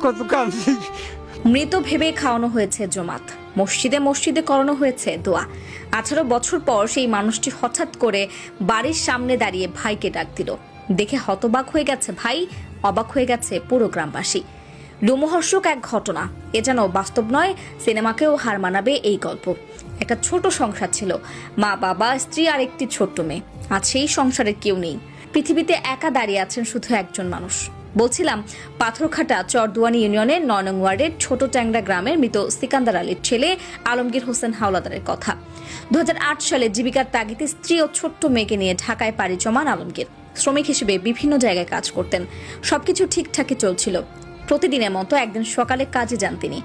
কত কাঁদছি। মৃত ভেবে খাওয়ানো হয়েছে জমাত, মসজিদে মসজিদে করানো হয়েছে দোয়া। 18 বছর পর সেই মানুষটি হঠাৎ করে বাড়ির সামনে দাঁড়িয়ে ভাইকে ডাক দিল। দেখে হতবাক হয়ে গেছে ভাই, অবাক হয়ে গেছে পুরো গ্রামবাসী। লোমহর্ষক এক ঘটনা, এ যেন বাস্তব নয়, সিনেমাকেও হার মানাবে এই গল্প। একটা ছোট সংসার ছিল, মা বাবা স্ত্রী আর একটি ছোট্ট মেয়ে। আজ সেই সংসারের কেউ নেই, পৃথিবীতে একা দাঁড়িয়ে আছেন শুধু একজন মানুষ। বলছিলাম পাথরঘাটা চরদুয়ানি ইউনিয়নের 9 নং ওয়ার্ডের ছোট ট্যাংরা গ্রামের মৃত সিকান্দার আলীর ছেলে আলমগীর হোসেন হাওলাদারের কথা। 2008 সালে জীবিকার তাগিদে স্ত্রী ও ছোট্ট মেয়েকে নিয়ে ঢাকায় পাড়ি জমান আলমগীর। শ্রমিক হিসেবে বিভিন্ন জায়গায় কাজ করতেন, সবকিছু ঠিকঠাকই চলছিল। প্রতিদিনের মতো একদিন সকালে কাজে যান তিনি।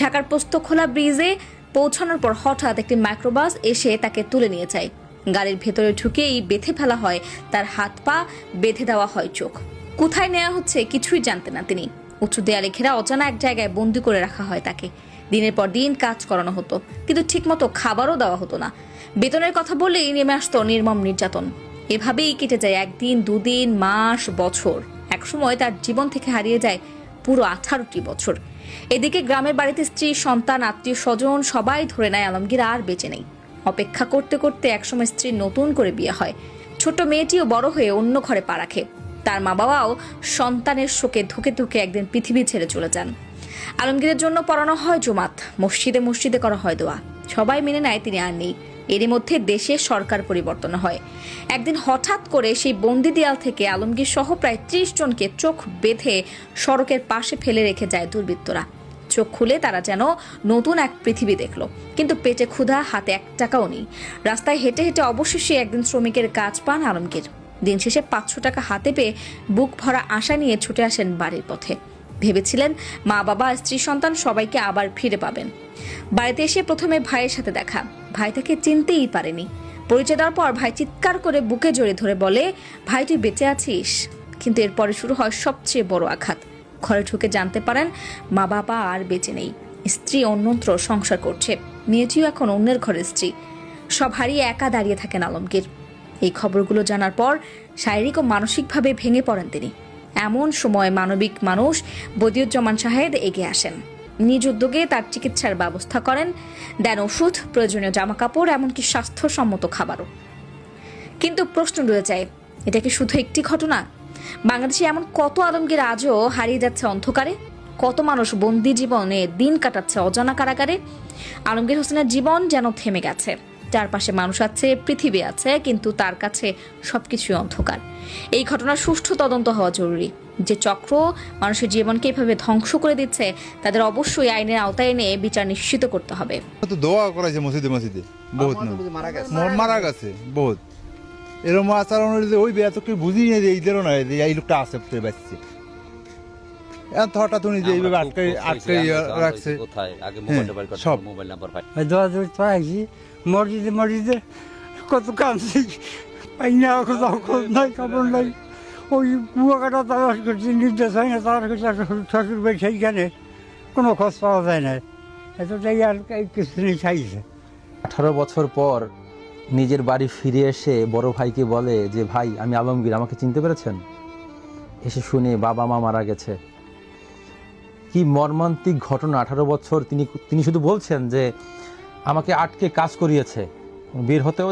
ঢাকার পোস্তখোলা ব্রিজে পৌঁছানোর পর হঠাৎ একটি মাইক্রোবাস এসে তাকে তুলে নিয়ে যায়। গাড়ির ভেতরে ঢুকেই বেঁধে ফেলা হয় তার হাত পা, বেঁধে দেওয়া হয় চোখ। কোথায় নেওয়া হচ্ছে কিছুই জানতেন না তিনি। উঁচু দেয়ালে ঘেরা অজানা এক জায়গায় বন্দি করে রাখা হয় তাকে। দিনের পর দিন কাজ করানো হতো, কিন্তু ঠিকমতো খাবারও দেওয়া হতো না। বেতনের কথা বললেই নেমে আসতো নির্মম নির্যাতন। এভাবেই কেটে যায় একদিন, দুদিন, মাস, বছর। একসময় তার জীবন থেকে হারিয়ে যায় পুরো 18টি বছর। এদিকে গ্রামের বাড়িতে স্ত্রী, সন্তান, আত্মীয় স্বজন সবাই ধরে নেয় আলমগীর আর বেঁচে নেই। অপেক্ষা করতে করতে একসময় স্ত্রীর নতুন করে বিয়ে হয়। ছোট মেয়েটিও বড় হয়ে অন্য ঘরে পা রাখে। তার মা বাবাও সন্তানের শোকে ধুকে ধুকে একদিন পৃথিবী ছেড়ে চলে যান। আলমগীরের জন্য পড়ানো হয় জুমাত, মসজিদে মসজিদে করা হয় দোয়া। সবাই মেনে নেয় তিনি আর নেই। এরই মধ্যে দেশে সরকার পরিবর্তন হয়। একদিন হঠাৎ করে সেই বন্দি দেয়াল থেকে আলমগীর সহ প্রায় 30 জনকে চোখ বেঁধে সড়কের পাশে ফেলে রেখে যায় দুর্বৃত্তরা। চোখ খুলে তারা যেন নতুন এক পৃথিবী দেখলো, কিন্তু পেটে ক্ষুধা, হাতে 1 টাকাও নেই। রাস্তায় হেঁটে হেঁটে অবশেষে একদিন শ্রমিকের কাজ পান আলমগীর। দিন শেষে 500 টাকা হাতে পেয়ে বুক ভরা আশা নিয়ে ছুটে আসেন বাড়ির পথে। ভেবেছিলেন মা বাবা, স্ত্রী, সন্তান সবাইকে আবার ফিরে পাবেন। বাড়িতে এসে প্রথমে ভাইয়ের সাথে দেখা। ভাই তাকে চিনতেই পারেনি। পরিচয় দেওয়ার পর ভাই চিৎকার করে বুকে জড়িয়ে ধরে বলে, ভাই তুই বেঁচে আছিস? কিন্তু এরপরে শুরু হয় সবচেয়ে বড় আঘাত। ঘরে ঢুকে জানতে পারেন মা বাবা আর বেঁচে নেই। স্ত্রী অন্যত্র সংসার করছে, মেয়েটিও এখন অন্যের ঘরের স্ত্রী। সব হারিয়ে একা দাঁড়িয়ে থাকেন আলমগীর। এই খবরগুলো জানার পর শারীরিক ও মানসিকভাবে ভেঙে পড়েন তিনি। এমন সময় মানবিক মানুষ বদিউজ্জামান সাহেদ এগিয়ে আসেন। নিজ উদ্যোগে তার চিকিৎসার ব্যবস্থা করেন, দেন ওষুধ, প্রয়োজনীয় জামাকাপড়, এমনকি স্বাস্থ্যসম্মত খাবারও। কিন্তু প্রশ্ন রয়ে যায়, এটা কি শুধু একটি ঘটনা? বাংলাদেশে এমন কত আলমগীর আজও হারিয়ে যাচ্ছে অন্ধকারে? কত মানুষ বন্দি জীবনে দিন কাটাচ্ছে অজানা কারাগারে? আলমগীর হোসেনের জীবন যেন থেমে গেছে। চারপাশে মানুষ আছে, পৃথিবী আছে, কিন্তু তার কাছে সবকিছুই অন্ধকার। এই ঘটনার সুষ্ঠু তদন্ত হওয়া জরুরি। যে চক্র মানুষের জীবনকে এভাবে ধ্বংস করে দিচ্ছে, তাদের অবশ্যই আইনের আওতায় এনে বিচার নিশ্চিত করতে হবে। তো দোয়া করাইছে মসজিদে মসজিদে, বহুত মারা গেছে বহুত। এরকম আচরণ ওই এত কেউ বুঝি নেই যে এইদেরও নয় যে এই লোকটা আছে বাঁচছে। হঠাৎ উনি যে এইভাবে আটকে রাখছে সব। দোয়া দৌড় পড়াইছি মসজিদে মসজিদে, কত কাঁদছি। পাই না, খোঁজ নাই, খবর নাই। ওই কুয়াকাটা তালাশ করছি, নির্দেশ হয় না, তালাশ করছি শ্বশুর বাড়ি, সেইখানে কোনো খোঁজ পাওয়া যায় না। এতটাই আর কিছু নেই চাইছে। 18 বছর পর নিজের বাড়ি ফিরে এসে বড় ভাইকে বলে যে, ভাই আমি আলমগীর, আমাকে চিনতে পেরেছেন? এসে শুনে বাবা মা মারা গেছে। কি মর্মান্তিক ঘটনা। 18 বছর তিনি শুধু বলছেন যে আমাকে আটকে কাজ করিয়েছে, বের হতেও